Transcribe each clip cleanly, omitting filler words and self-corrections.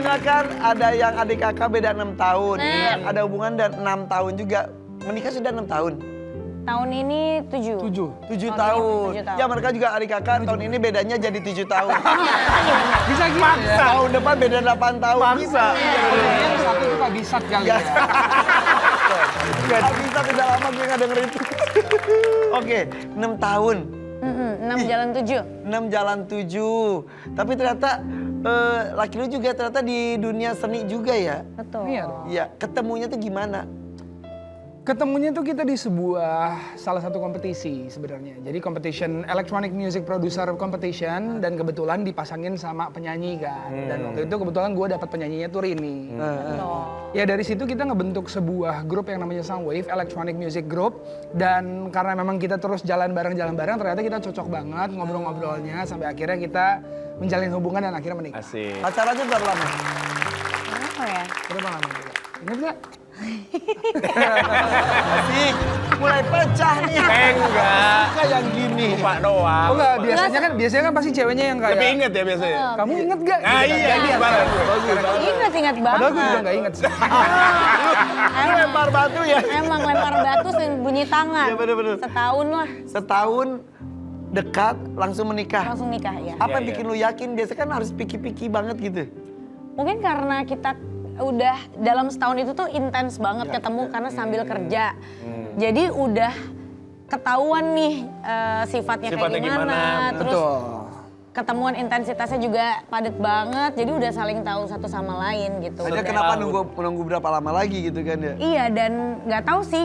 Soalnya kan ada yang adik kakak beda 6 tahun. Ada hubungan dan 6 tahun juga. Menikah sudah 6 tahun. Tahun ini 7. 7 tahun. Ya mereka juga adik kakak tahun ini bedanya jadi 7 tahun. Bisa gitu ya? Tahun depan beda 8 tahun. Maksa. Yang satu tuh Kak Bisat kali ya. Gak bisa beda lama gue gak denger itu. Oke, 6 tahun. 6 jalan 7. 6 jalan 7. Tapi ternyata laki lu juga ternyata di dunia seni juga ya. Betul. Iya dong. Iya, ketemunya tuh gimana? Ketemunya tuh kita di sebuah salah satu kompetisi sebenarnya. Jadi competition Electronic Music Producer Competition dan kebetulan dipasangin sama penyanyi kan. Dan waktu itu kebetulan gue dapat penyanyinya tuh Rini. Ya dari situ kita ngebentuk sebuah grup yang namanya Soundwave Electronic Music Group. Dan karena memang kita terus jalan bareng ternyata kita cocok banget ngobrol-ngobrolnya sampai akhirnya kita menjalin hubungan dan akhirnya menikah. Asik. Pacarannya berapa lama? Apa ya? Berapa lama? Ingat gak? Asik, mulai pecah nih. Enggak. Kayak gini. Lupa doang. Oh enggak, biasanya kan pasti ceweknya yang kayak Tapi inget ya biasanya. kamu inget gak? Ah iya, gimana? Ingat banget. Padahal gue juga gak inget sih. Lu lempar batu ya? Emang lempar batu sering bunyi tangan. Iya, bener-bener. Setahun lah, Setahun dekat langsung menikah. langsung nikah ya. Apa yang Iya, bikin lu yakin? Biasanya kan harus piki-piki banget gitu. Mungkin karena kita udah dalam setahun itu tuh intens banget ketemu karena sambil kerja. Jadi udah ketahuan nih sifatnya kayak Sifatnya gimana. gimana. Terus Betul. ketemuan intensitasnya juga padat banget. Jadi udah saling tahu satu sama lain gitu. Hanya Dan- kenapa nunggu berapa lama lagi gitu kan ya? Iya dan nggak tahu sih,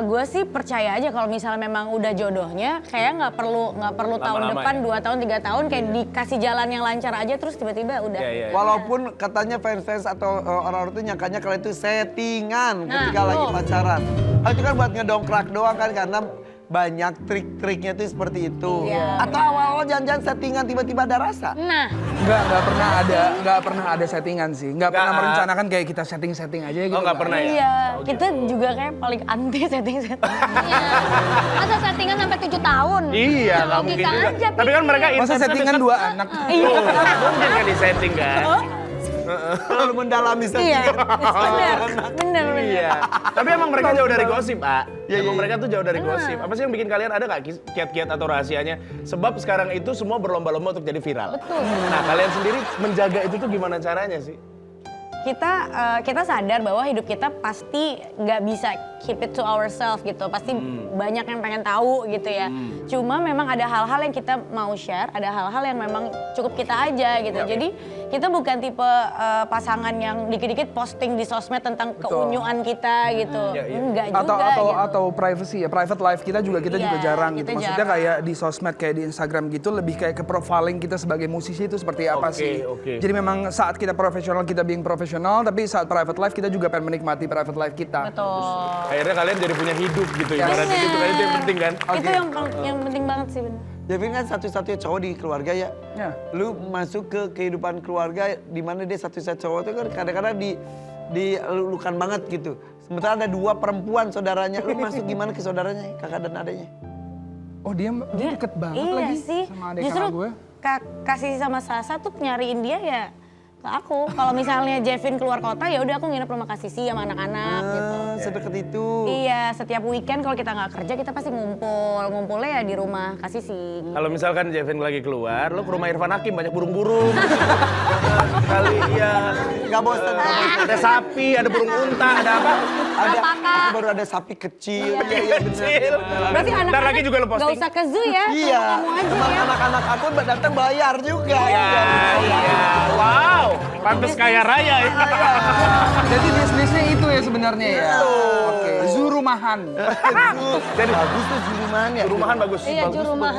gue sih percaya aja kalau misalnya memang udah jodohnya, kayak nggak perlu tahun Lama-lama depan, ya? 2 tahun, 3 tahun, kayak dikasih jalan yang lancar aja terus tiba-tiba udah. Iya, iya. Walaupun katanya fans-fans atau orang-orang itu nyangkanya kalau itu settingan ketika Nah, lagi betul. pacaran. Itu kan buat ngedongkrak doang kan karena banyak trik-triknya tuh seperti itu. Iya. Atau awal-awal jangan-jangan settingan tiba-tiba ada rasa. Nah, Nggak pernah ada settingan sih. Nggak pernah Nggak. merencanakan kayak kita setting-setting aja gitu. Oh nggak pernah ya? iya, kita juga kayak paling anti setting-setting. Iya. Masa settingan sampai 7 tahun? Iya, nggak Logika mungkin juga. aja, Tapi kan mereka Masa intensnya settingan deket. 2 anak? Iya. Mungkin kan di setting kan? Terlalu mendalami Iya, settingan. bener. Iya. Tapi emang mereka jauh dari gosip, Pak. Iya, Emang iya. mereka tuh jauh dari gosip. Apa sih yang bikin kalian ada nggak kiat-kiat atau rahasianya? Sebab sekarang itu semua berlomba-lomba untuk jadi viral. Betul. Nah, kalian sendiri menjaga itu tuh gimana caranya sih? Kita sadar bahwa hidup kita pasti nggak bisa keep it to ourselves gitu. Pasti banyak yang pengen tahu gitu ya. Cuma memang ada hal-hal yang kita mau share, ada hal-hal yang memang cukup kita aja gitu. Jadi kita bukan tipe pasangan yang dikit-dikit posting di sosmed tentang keunyuan kita gitu. Enggak juga gitu. Atau privacy ya, private life kita juga Iya, jarang kita gitu. Maksudnya jarang. kayak di sosmed kayak di Instagram gitu lebih kayak ke profiling kita sebagai musisi itu seperti apa Oke, sih. oke. Jadi memang saat kita profesional kita being profesional, tapi saat private life kita juga pengen menikmati private life kita. Betul. Akhirnya kalian jadi punya hidup gitu ya. Ibaratnya gitu kan itu yang penting kan? Itu yang penting banget sih bener. Devin kan satu-satunya cowok di keluarga ya. Ya. Lu masuk ke kehidupan keluarga di mana dia satu-satunya cowok itu kan kadang-kadang dilulukan banget gitu. Sementara ada 2 perempuan saudaranya. Lu masuk gimana ke saudaranya, kakak dan adanya? Oh dia deket banget Iya lagi sih. sama adik Justru kakak gue. Kasih sama Sasa tuh nyariin dia ya ke aku. Kalau misalnya Jevin keluar kota ya udah aku nginep rumah Kak Sisi sama anak-anak gitu. Sedekat itu. Iya, setiap weekend kalau kita nggak kerja kita pasti ngumpulnya ya di rumah Kak Sisi. Kalau misalkan Jevin lagi keluar, lo ke rumah Irfan Hakim banyak burung-burung. Kali ya. Gak bosan. Ada sapi, ada burung unta, ada apa? Ada, Alpaka. itu baru ada sapi kecil. Iya, bener. Kecil. Berarti Ntar anak-anak lagi juga lo nggak posting. usah ke zoo ya, Iya, kamu aja emang ya. anak-anak aku datang bayar juga. Iya. Wow, pantes kaya raya ya. Jadi bisnisnya itu ya sebenarnya ya. Oke, zoo rumahan. Jadi bagus tuh di rumahnya. Rumahan bagus. Iya, juru mahal.